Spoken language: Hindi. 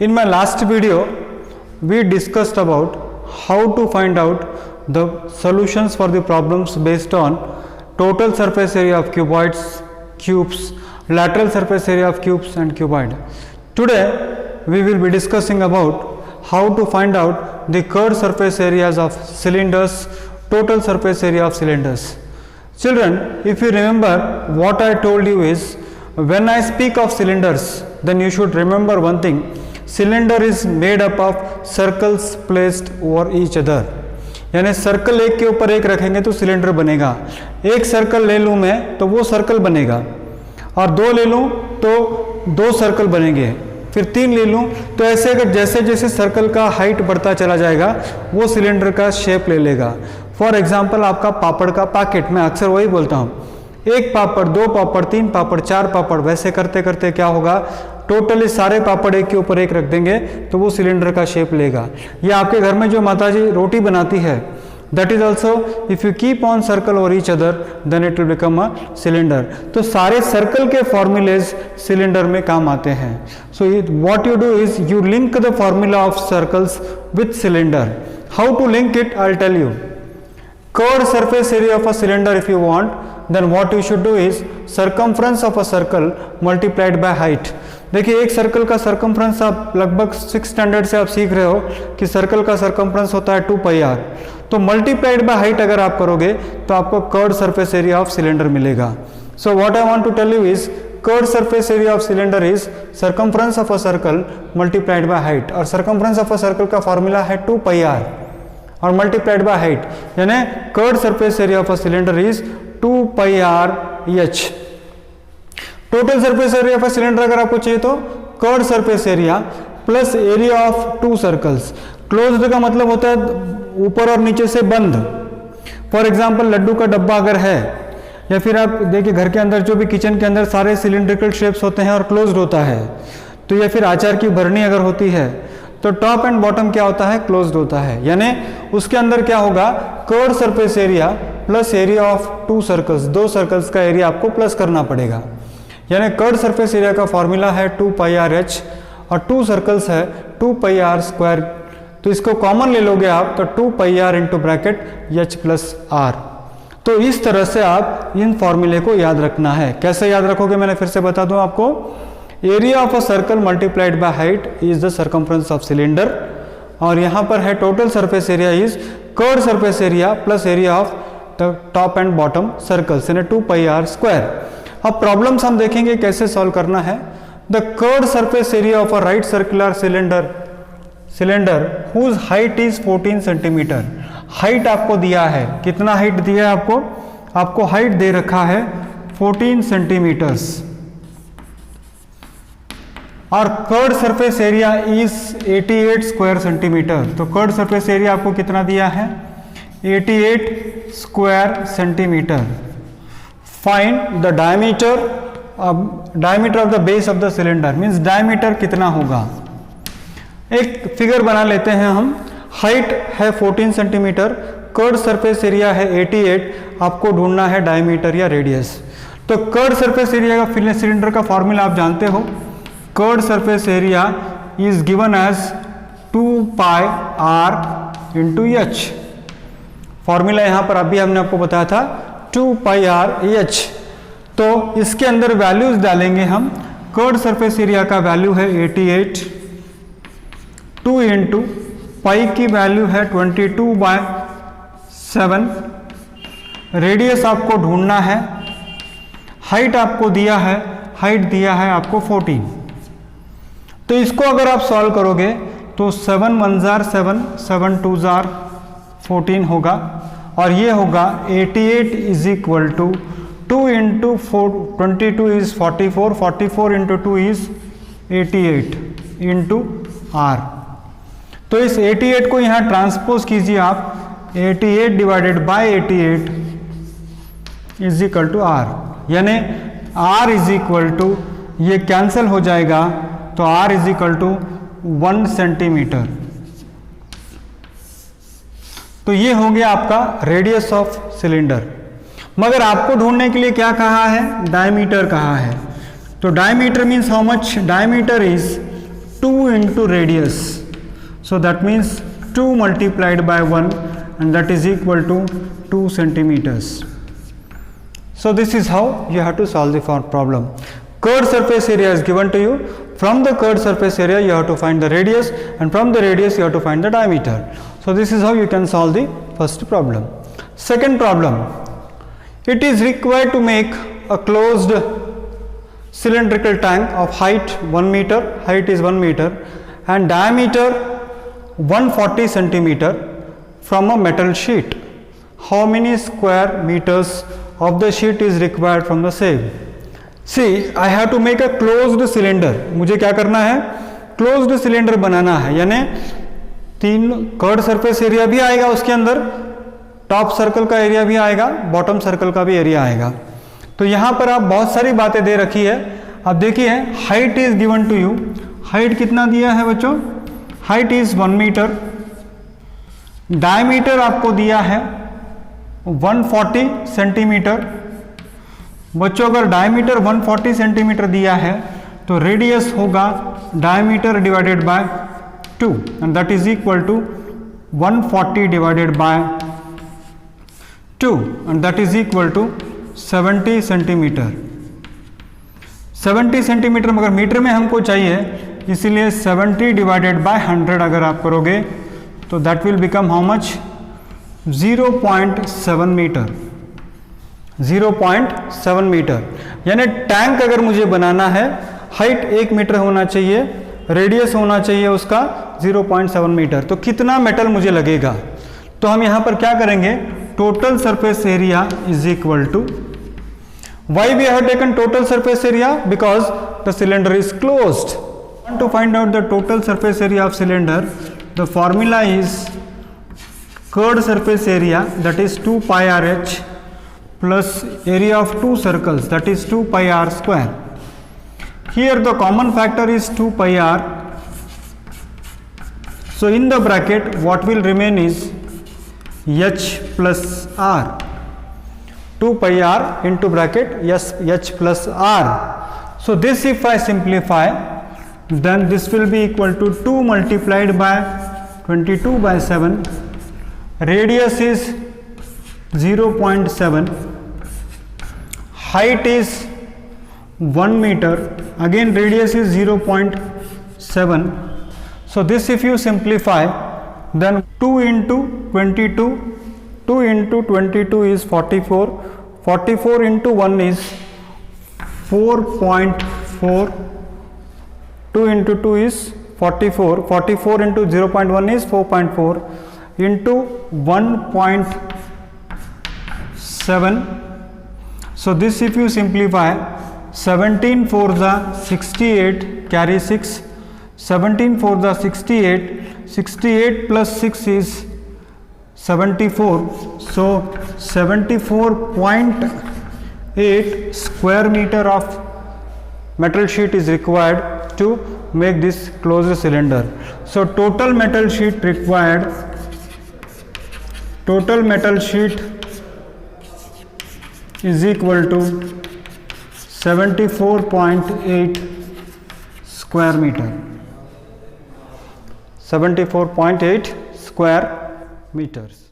In my last video, we discussed about how to find out the solutions for the problems based on total surface area of cuboids, cubes, lateral surface area of cubes and cuboid. Today, we will be discussing about how to find out the curved surface areas of cylinders, total surface area of cylinders. Children, if you remember what I told you is, when I speak of cylinders, then you should remember one thing. Cylinder is made up of circles placed over each other. यानी सर्कल एक के ऊपर एक रखेंगे तो सिलेंडर बनेगा. एक सर्कल ले लूँ मैं तो वो सर्कल बनेगा, और दो ले लूँ तो दो सर्कल बनेंगे, फिर तीन ले लूँ तो ऐसे अगर जैसे जैसे सर्कल का हाइट बढ़ता चला जाएगा वो सिलेंडर का शेप ले लेगा. फॉर एग्जाम्पल आपका पापड़ का पैकेट, मैं अक्सर वही बोलता हूँ, एक पापड़, दो पापड़, तीन पापड़, चार पापड़, वैसे करते करते क्या होगा, टोटली सारे पापड़ एक के ऊपर एक रख देंगे तो वो सिलेंडर का शेप लेगा. या आपके घर में जो माताजी रोटी बनाती है, that is also if you keep on circle और each other then it will become a cylinder. तो सारे सर्कल के फॉर्मूलेज सिलेंडर में काम आते हैं. So what you do is you link the formula of circles with cylinder. How to link it, I will tell you. Curved surface area of a cylinder if you want, then what you should do is circumference of a circle multiplied by height. देखिए एक सर्कल का सर्कमफ्रेंस आप लगभग 6th स्टैंडर्ड से आप सीख रहे हो कि सर्कल का सर्कमफ्रेंस होता है 2πr. तो मल्टीप्लाइड बाय हाइट अगर आप करोगे तो आपको curved surface area of cylinder मिलेगा. So what I want to tell you is curved surface area of cylinder is circumference of a circle multiplied by height. और सर्कमफ्रेंस ऑफ अ सर्कल का फॉर्मूला है 2πr और मल्टीप्लाइड बाय हाइट, यानी curved surface area of a cylinder is 2πrh. Total surface area of a cylinder अगर आपको चाहिए तो curved surface area plus area of to circles. Closed का मतलब होता है ऊपर और नीचे से बंद. फॉर एग्जांपल लड्डू का डब्बा अगर है, या फिर आप देखिए घर के अंदर जो भी किचन के अंदर सारे सिलिंड्रिकल शेप्स होते हैं और क्लोज्ड होता है, तो या फिर आचार की भरनी अगर होती है तो टॉप एंड बॉटम क्या होता है, क्लोज्ड होता है. यानी उसके अंदर क्या होगा, curved surface area plus area of to circles, दो सर्कल्स का एरिया आपको प्लस करना पड़ेगा. यानी कर्व्ड सरफेस एरिया का फॉर्मूला है 2πrh और टू सर्कल्स है 2πr². तो इसको कॉमन ले लोगे आप तो 2πr into bracket h plus r. तो इस तरह से आप इन फॉर्मूले को याद रखना है. कैसे याद रखोगे, मैंने फिर से बता दूं आपको. Area of a circle multiplied by height is the circumference of cylinder, और यहाँ पर है total surface area is curved surface area plus area of the top and bottom circles, यानी 2πr². अब प्रॉब्लम्स हम देखेंगे कैसे सॉल्व करना है. The curved surface area of a right circular cylinder whose height is 14 centimetre. Height आपको दिया है, कितना हाइट दिया है आपको, आपको हाइट दे रखा है 14 सेंटीमीटर्स, और curved surface area is 88 square centimetre. तो कर्व्ड सरफेस एरिया आपको कितना दिया है, 88 square centimetre. Find the diameter of the base of the cylinder, means diameter कितना होगा. एक फिगर बना लेते हैं हम. हाइट है 14 सेंटीमीटर, कर्व्ड सरफेस एरिया है 88, आपको ढूंढना है डायमीटर या रेडियस. तो कर्व्ड सरफेस एरिया का सिलेंडर का फॉर्मूला आप जानते हो. Curved surface area is given as 2πr into h. Formula यहाँ पर अभी हमने आपको बताया था 2πrh. तो इसके अंदर वैल्यूज डालेंगे हम. कर्व्ड सरफेस एरिया का वैल्यू है 88, 2 इंटू पाई की वैल्यू है 22/7. रेडियस आपको ढूंढना है. हाइट आपको दिया है, हाइट दिया है आपको 14. तो इसको अगर आप सॉल्व करोगे तो 7 1 7, 7 2 14 होगा, और ये होगा 88 is equal to 2 into 22 is 44, 44 into 2 is 88 into r. तो इस 88 को यहाँ ट्रांसपोज कीजिए आप. 88 divided by 88 is equal to r, यानी r इज इक्वल टू, ये कैंसिल हो जाएगा तो r is equal to 1 centimetre. तो ये हो गया आपका रेडियस ऑफ सिलेंडर. मगर आपको ढूंढने के लिए क्या कहा है, डायमीटर कहा है. तो diameter means how much, diameter is 2 into radius. So that means 2 multiplied by 1, and that is equal to 2 centimeters. So this is how you have to solve the problem. Curved surface area is given to you. From the curved surface area you have to find the radius, and from the radius you have to find the diameter. So this is how you can solve the first problem. Second problem, it is required to make a closed cylindrical tank of height 1 meter, height is 1 meter, and diameter 140 centimeter from a metal sheet. How many square meters of the sheet is required from the same? See, I have to make a closed cylinder. मुझे क्या करना है? Closed cylinder बनाना है, यानी 3 कर्व्ड सरफेस एरिया भी आएगा उसके अंदर, टॉप सर्कल का एरिया भी आएगा, बॉटम सर्कल का भी एरिया आएगा. तो यहाँ पर आप बहुत सारी बातें दे रखी है. अब देखिए, height is given to you. Height कितना दिया है बच्चों? Height is 1 metre. डायमीटर आपको दिया है 140 सेंटीमीटर. बच्चों, अगर डायमीटर 140 सेंटीमीटर दिया है तो रेडियस होगा diameter divided by 2, and that is equal to 140 divided by 2, and that is equal to 70 centimetre. 70 centimetre मगर मीटर में हमको चाहिए, इसीलिए 70 डिवाइडेड बाय 100 अगर आप करोगे तो that will become how much? 0.7 metre. 0.7 metre. यानी टैंक अगर मुझे बनाना है, हाइट 1 मीटर होना चाहिए, रेडियस होना चाहिए उसका 0.7 मीटर. तो कितना मेटल मुझे लगेगा? तो हम यहाँ पर क्या करेंगे? Total surface area is equal to, why we have taken total surface area? Because the cylinder is closed. To find out the total surface area of cylinder, the formula is curved surface area, that is 2 pi r h plus area of two circles, that is 2 pi r square. Here the common factor is 2 pi r. So in the bracket what will remain is h plus r. 2 pi r into bracket h plus r. So this, if I simplify, then this will be equal to 2 multiplied by 22 by 7. Radius is 0.7, height is 1 meter, again radius is 0.7. So this, if you simplify, then 2 into 22, 2 into 22 is 44, 44 into 1 is 4.4, 2 into 2 is 44, 44 into 0.1 is 4.4 into 1.7. So this, if you simplify, 17 for the 68, carry 6, 17 for the 68, 68 plus 6 is 74. So 74.8 square meter of metal sheet is required to make this closed cylinder. So total metal sheet required, total metal sheet is equal to 74.8 square meter. 74.8 square meters.